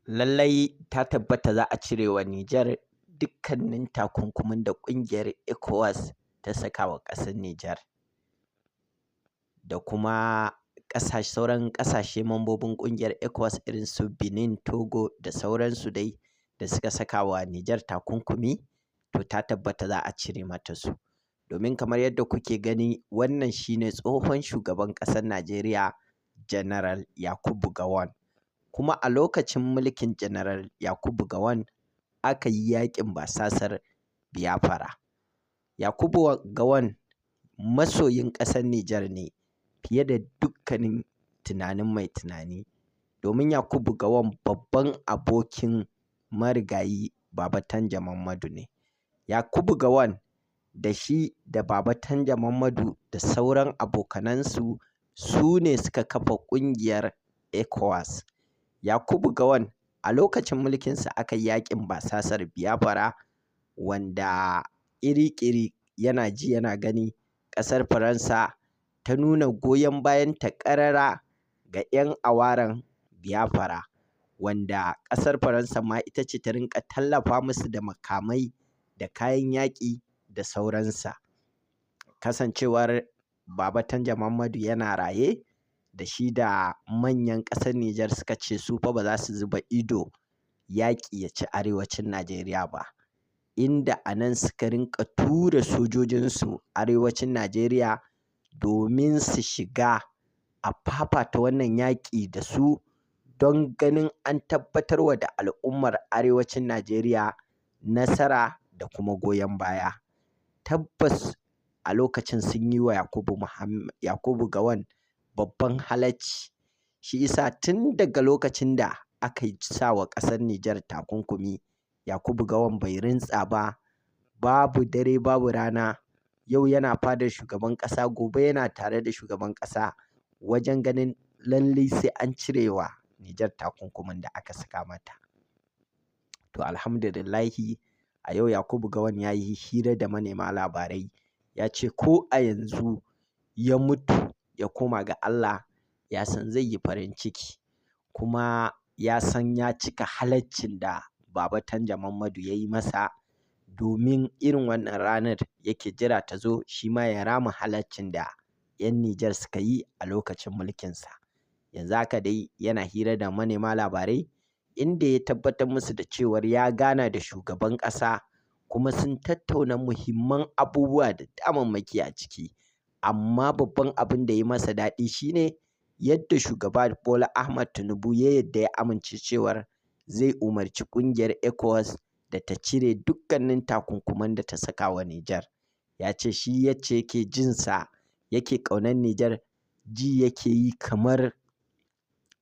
Lallai ta tabbata za a cire wa Nijar dukkanin takunkumin da ƙungiyar ECOWAS ta saka wa ƙasar Nijar da kuma sauran ƙasashe mambobin ƙungiyar ECOWAS irin su Benin, Togo da sauransu dai da suka saka wa Nijar takunkumi, to ta tabbata za a cire mata su. Domin kamar yadda kuke gani, wannan shi ne tsohon shugaban ƙasar Najeriya General Yakubu Gowon. Kuma a lokacin mulkin General Yakubu Gowon aka yi yaƙin basasar Biafra. Yakubu Gowon masoyin ƙasar Nijar ne fiye da dukkanin tunanin mai tunani, domin Yakubu Gowon babban abokin marigayi Baba Tanja Muhammadu ne. Yakubu Gowon da shi da Baba Tanja Muhammadu da sauran abokanansu su ne suka kafa ƙungiyar ECOWAS. Yakubu Gowon a lokacin mulkinsa aka yi yaƙin basasar Biafra, wanda ƙiri-ƙiri yana ji yana gani ƙasar Faransa ta nuna goyon bayanta ƙarara ga 'yan awaren Biafra, wanda ƙasar Faransa ma ita ce ta rinƙa tallafa musu da makamai da kayan yaƙi da sauransa. Kasancewar Baba Tanja Muhammadu yana raye, da shi da manyan ƙasar Nijar suka ce su fa ba za su zuba ido yaƙi ya ci arewacin Najeriya ba, inda a nan suka rinƙa tura sojojinsu arewacin Najeriya domin su shiga a fafata wannan yaƙi da su, don ganin an tabbatarwa da al'ummar arewacin Najeriya nasara da kuma goyon baya. Tabbas a lokacin sun yi wa Yakubu Gowon babban halacci, shi isa tun daga lokacin da aka sa wa ƙasar Nijar takunkumi, Yakubu Gowon bai rintsa ba, babu dare babu rana, yau yana fadar shugaban ƙasa, gobe yana tare da shugaban ƙasa wajen ganin lallai sai an cire wa Nijar takunkumin da aka saka mata. To alhamdulillahi, a yau Yakubu Gowon ya yi hira da manema labarai, ya ce ko a yanzu ya mutu ya koma ga Allah, ya san zai yi farin ciki, kuma ya san ya cika halaccin da Baba Tanja Muhammadu ya yi masa, domin irin wannan ranar yake jira ta zo shi ma ya rama halaccin da 'yan Nijar suka yi a lokacin mulkinsa. Yanzu haka dai yana hira da manema labarai, inda ya tabbatar musu da cewar ya gana da shugaban ƙasa, kuma sun tattauna muhimman abubuwa da damammaki a ciki. Amma babban abin da ya yi masa daɗi shi ne yadda shugaba Bola Ahmad Tinubu ya yadda ya amince cewar zai umarci ƙungiyar ECOWAS da ta cire dukkanin takunkuman da ta saka wa Nijar. Ya ce shi yacce yake jinsa, yake ƙaunar Nijar, ji yake yi kamar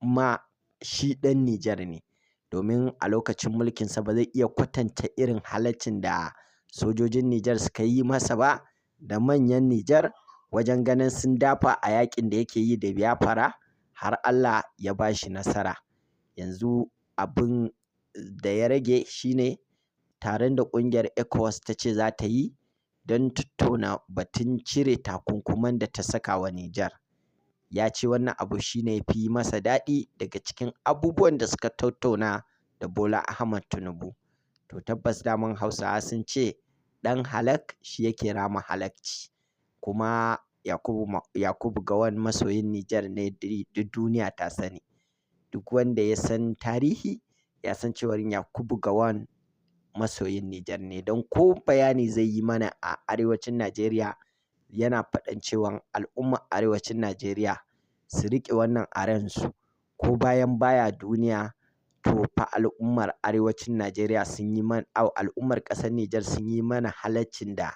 ma shi ɗan Nijar ne, domin a lokacin mulkinsa ba zai iya kwatanta irin halaccin da sojojin Nijar suka yi masa ba, da manyan Nijar wajen ganin sun dafa a yaƙin da yake yi da Biafra, har Allah ya ba shi nasara. Yanzu abin da ya rage shi ne taron da ƙungiyar ECOWAS ta ce za ta yi don tattauna batun cire takunkuman da ta saka wa Nijar. Ya ce wannan abu shi ne ya fi masa daɗi daga cikin abubuwan da suka tattauna da Bola Ahmad Tinubu. To tabbas daman Hausawa sun ce ɗan halak shi yake rama halacci, kuma Yakubu Gowon masoyin Nijar ne, duk duniya ta sani. Duk wanda ya san tarihi ya san cewar Yakubu Gowon masoyin Nijar ne, don ko bayani zai yi mana a arewacin Najeriya yana faɗan cewan al'ummar arewacin Najeriya su riƙe wannan a ransu, ko bayan baya duniya, to fa al'ummar arewacin Najeriya al'ummar ƙasar Nijar sun yi mana halaccin da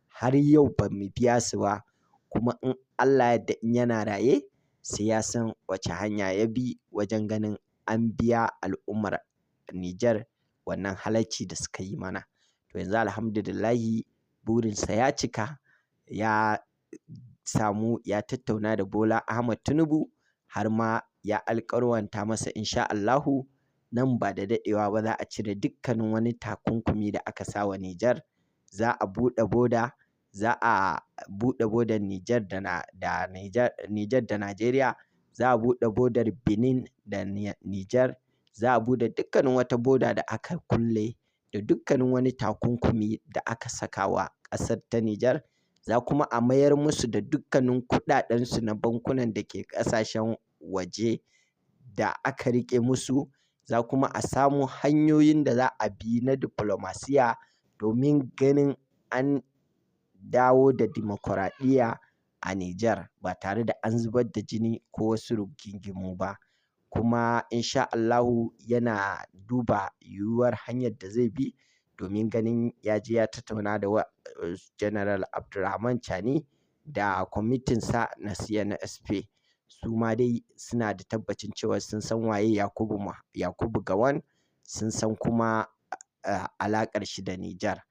har yau ba mu biya su ba, kuma in Allah ya yarda in yana raye sai ya san wace hanya ya bi wajen ganin an biya al'ummar Nijar wannan halacci da suka yi mana. To yanzu alhamdulillahi burinsa ya cika, ya tattauna da Bola Ahmad Tinubu, har ma ya alƙawarwanta masa insha Allahu nan ba da daɗewa ba za a cire dukkanin wani takunkumi da aka sa wa Nijar. Za a buɗe boda, za a buɗe bodar Nijar da Najeriya, za a buɗe bodar Benin da Nijar, za a buɗe dukkanin wata boda da aka kulle da dukkanin wani takunkumi da aka saka wa ƙasar ta Nijar, za kuma a mayar musu da dukkanin kuɗaɗensu na bankunan da ke ƙasashen waje da aka riƙe musu, za kuma a samo hanyoyin da za a bi na diflomasiya domin ganin an dawo da dimokuraɗiyya a Nijar ba tare da an zubar da jini ko wasu rigingimu ba. Kuma insha Allahu yana duba yiwuwar hanyar da zai bi domin ganin ya je ya tattauna da General Abdurrahman Chani da kwamitinsa na CNSP. Su ma dai suna da tabbacin cewa sun san waye Yakubu Gowon, sun san kuma alaƙar shi da Nijar.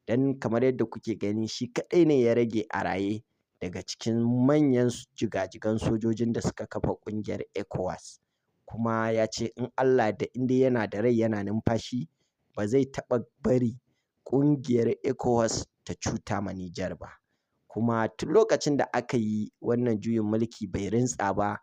Don kamar yadda kuke gani shi kaɗai ne ya rage a raye daga cikin manyan jigajigan sojojin da suka kafa ƙungiyar ECOWAS. Kuma ya ce in Allah da in dai yana da rai yana numfashi ba zai taɓa bari ƙungiyar ECOWAS ta cuta ma Nijar ba. Kuma tun lokacin da aka yi wannan juyin mulki bai rintsa ba,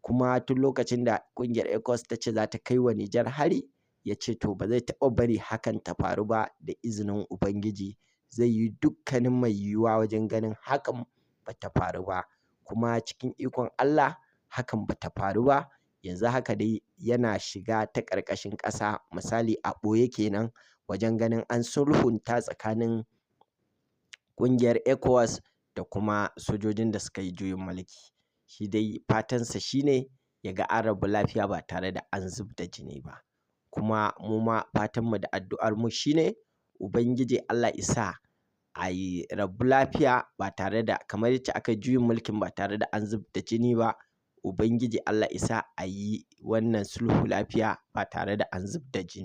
kuma tun lokacin da ƙungiyar ECOWAS ta ce za ta kai wa Nijar hari, ya ce to ba zai taɓa bari hakan ta faru ba, da izinin Ubangiji zai yi dukkanin mai yiwuwa wajen ganin hakan ba ta faru ba. Kuma cikin ikon Allah hakan ba ta faru ba. Yanzu haka dai yana shiga ta ƙarƙashin ƙasa, misali a ɓoye kenan, wajen ganin an sulhunta tsakanin ƙungiyar ECOWAS da kuma sojojin da suka yi juyin mulki. Shi dai fatansa shi ne ya ga an rabu lafiya ba tare da an zub da jini ba. Kuma mu ma fatanmu da addu'armu shi ne Ubangiji Allah ya sa a yi rabu lafiya ba tare da, kamar yacce aka yi juyin mulkin ba tare da an zub da jini ba, Ubangiji Allah ya sa a yi wannan sulhu lafiya ba tare da an zub da jini.